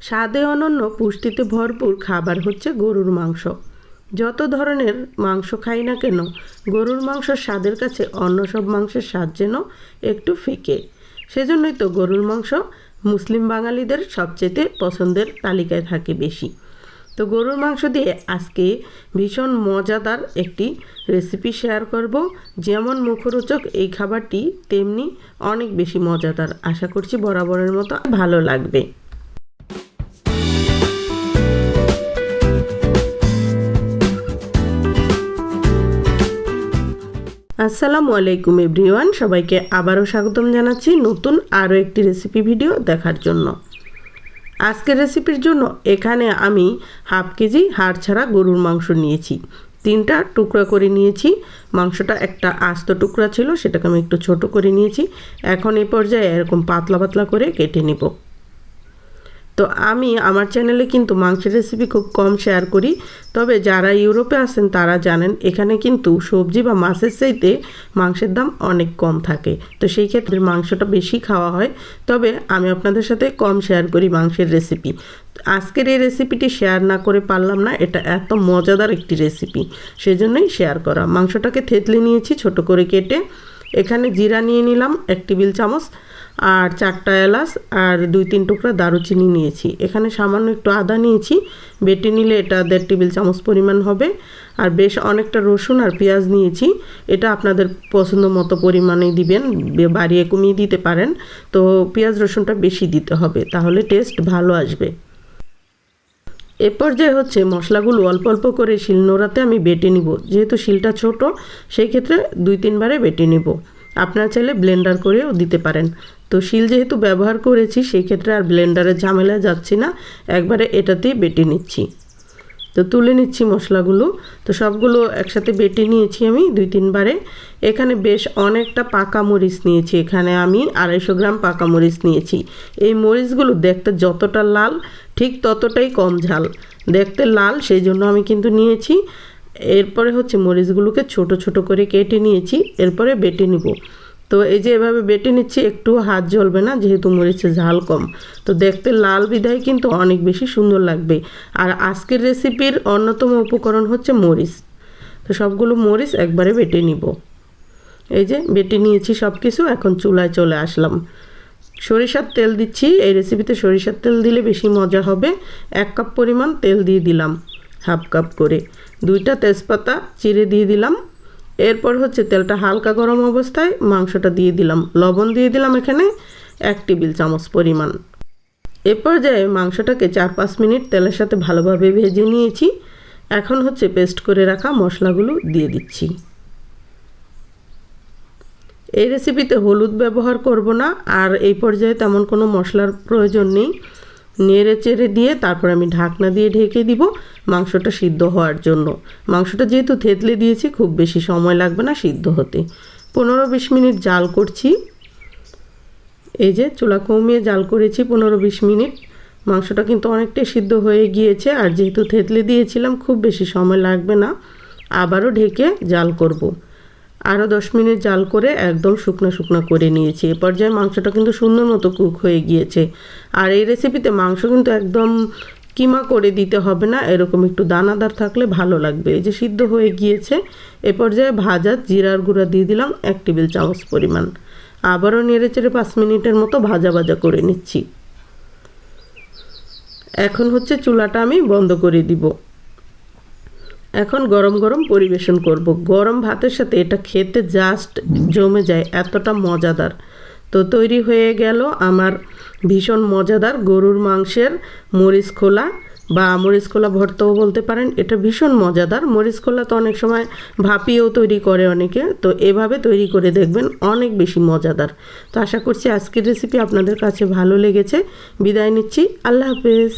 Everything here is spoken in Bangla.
স্বাদে অনন্য পুষ্টিতে ভরপুর খাবার হচ্ছে গরুর মাংস। যত ধরনের মাংস খাই না কেন, গরুর মাংসর স্বাদের কাছে অন্য সব মাংসের স্বাদ যেন একটু ফিকে। সেজন্যই তো গরুর মাংস মুসলিম বাঙালিদের সবচেয়ে পছন্দের তালিকায় থাকে বেশি। তো গরুর মাংস দিয়ে আজকে ভীষণ মজাদার একটি রেসিপি শেয়ার করব। যেমন মুখরোচক এই খাবারটি, তেমনি অনেক বেশি মজাদার। আশা করছি বরাবরের মতো ভালো লাগবে। আসসালামু আলাইকুম এভরিওয়ান, সবাইকে আবারও স্বাগতম জানাচ্ছি নতুন আরও একটি রেসিপি ভিডিও দেখার জন্য। আজকের রেসিপির জন্য এখানে আমি হাফ কেজি হাড় ছাড়া গরুর মাংস নিয়েছি। 3টা টুকরা করে নিয়েছি। মাংসটা একটা আস্ত টুকরা ছিল, সেটাকে আমি একটু ছোট করে নিয়েছি। এখন এই পর্যায়ে এরকম পাতলা পাতলা করে কেটে নেব। তো আমি আমার চ্যানেলে কিন্তু মাংসের রেসিপি খুব কম শেয়ার করি, তবে যারা ইউরোপে আছেন তারা জানেন এখানে কিন্তু সবজি বা মাছের চাইতে মাংসের দাম অনেক কম থাকে। তো সেই ক্ষেত্রে মাংসটা বেশি খাওয়া হয়, তবে আমি আপনাদের সাথে কম শেয়ার করি মাংসের রেসিপি। আজকের এই রেসিপিটি শেয়ার না করে পারলাম না, এটা এত মজাদার একটি রেসিপি, সেজন্যই শেয়ার করা। মাংসটাকে থেতলে নিয়েছি ছোট করে কেটে। এখানে জিরা নিয়ে নিলাম 1 টেবিল চামচ, আর 4টা এলাচ আর 2-3 টুকরা দারুচিনি নিয়েছি। এখানে সামান্য একটু আদা নিয়েছি, বেটে নিলে এটা 1.5 টেবিল চামচ পরিমাণ হবে। আর বেশ অনেকটা রসুন আর পেঁয়াজ নিয়েছি। এটা আপনাদের পছন্দ মতো পরিমাণে দিবেন, বাড়িয়ে কমিয়ে দিতে পারেন। তো পেঁয়াজ রসুনটা বেশি দিতে হবে, তাহলে টেস্ট ভালো আসবে। এ পর্যায়ে হচ্ছে মশলাগুলো অল্প অল্প করে শিলনোড়াতে আমি বেটে নিব। যেহেতু শিলটা ছোট, সেই ক্ষেত্রে 2-3 বারে বেটে নিব। আপনারা চাইলে ব্লেন্ডার করেও দিতে পারেন। তো শিল যেহেতু ব্যবহার করেছি, সেই ক্ষেত্রে আর ব্লেন্ডারের ঝামেলা যাচ্ছি না, একবারে এটাতেই বেটে নিচ্ছি। তো তুলে নিচ্ছি মশলাগুলো। তো সবগুলো একসাথে বেটে নিয়েছি আমি 2-3 বারে। এখানে বেশ অনেকটা পাকা মরিচ নিয়েছি। এখানে আমি 250 গ্রাম পাকা মরিচ নিয়েছি। এই মরিচগুলো দেখতে যতটা লাল, ঠিক ততটাই কম ঝাল। দেখতে লাল, সেই জন্য আমি কিন্তু নিয়েছি। এরপরে হচ্ছে মরিচগুলোকে ছোট ছোট করে কেটে নিয়েছি, এরপরে বেটে নিব। তো এই যে এভাবে বেটে নিচ্ছি, একটু হাত জ্বলবে না, যেহেতু মরিচের ঝাল কম। তো দেখতে লাল বিধায় কিন্তু অনেক বেশি সুন্দর লাগবে। আর আজকের রেসিপির অন্যতম উপকরণ হচ্ছে মরিচ। তো সবগুলো মরিচ একবারে বেটে নিব। এই যে বেটে নিয়েছি সব কিছু। এখন চুলায় চলে আসলাম। সরিষার তেল দিচ্ছি। এই রেসিপিতে সরিষার তেল দিলে বেশি মজা হবে। 1 কাপ পরিমাণ তেল দিয়ে দিলাম, হাফ কাপ করে। 2টা তেজপাতা চিড়ে দিয়ে দিলাম। এরপর হচ্ছে তেলটা হালকা গরম অবস্থায় মাংসটা দিয়ে দিলাম। লবণ দিয়ে দিলাম এখানে 1 টেবিল চামচ পরিমাণ। এ পর্যায়ে মাংসটাকে 4-5 মিনিট তেলের সাথে ভালোভাবে ভেজে নিয়েছি। এখন হচ্ছে পেস্ট করে রাখা মশলাগুলো দিয়ে দিচ্ছি। এই রেসিপিতে হলুদ ব্যবহার করব না, আর এই পর্যায়ে তেমন কোনো মশলার প্রয়োজন নেই। নেড়ে চেড়ে দিয়ে তারপর আমি ঢাকনা দিয়ে ঢেকে দিব মাংসটা সিদ্ধ হওয়ার জন্য। মাংসটা যেহেতু থেতলে দিয়েছি, খুব বেশি সময় লাগবে না সিদ্ধ হতে। 15-20 মিনিট জাল করছি। এই যে চুলা কমিয়ে জাল করেছি 15-20 মিনিট। মাংসটা কিন্তু অনেকটাই সিদ্ধ হয়ে গিয়েছে, আর যেহেতু থেতলে দিয়েছিলাম খুব বেশি সময় লাগবে না। আবারও ঢেকে জাল করব। আরও 10 মিনিট জাল করে একদম শুকনো শুকনো করে নিয়েছি। এ পর্যায়ে মাংসটা কিন্তু সুন্দর মতো কুক হয়ে গিয়েছে। আর এই রেসিপিতে মাংস কিন্তু একদম কিমা করে দিতে হবে না, এরকম একটু দানাদার থাকলে ভালো লাগবে। এই যে সিদ্ধ হয়ে গিয়েছে। এ পর্যায়ে ভাজা জিরার গুঁড়া দিয়ে দিলাম 1 টেবিল চামচ পরিমাণ। আবারও নেড়ে চেড়ে 5 মিনিটের মতো ভাজা ভাজা করে নিচ্ছি। এখন হচ্ছে চুলাটা আমি বন্ধ করে দিব। এখন গরম গরম পরিবেশন করব। গরম ভাতের সাথে এটা খেতে জাস্ট জমে যায়, এতটা মজাদার। তো তৈরি হয়ে গেল আমার ভীষণ মজাদার গরুর মাংসের মরিচ খোলা, বা মরিচ খোলা ভর্তাও বলতে পারেন। এটা ভীষণ মজাদার। মরিচ খোলা তো অনেক সময় ভাপিয়েও তৈরি করে অনেকে, তো এভাবে তৈরি করে দেখবেন, অনেক বেশি মজাদার। তো আশা করছি আজকের রেসিপি আপনাদের কাছে ভালো লেগেছে। বিদায় নিচ্ছি, আল্লাহ হাফেজ।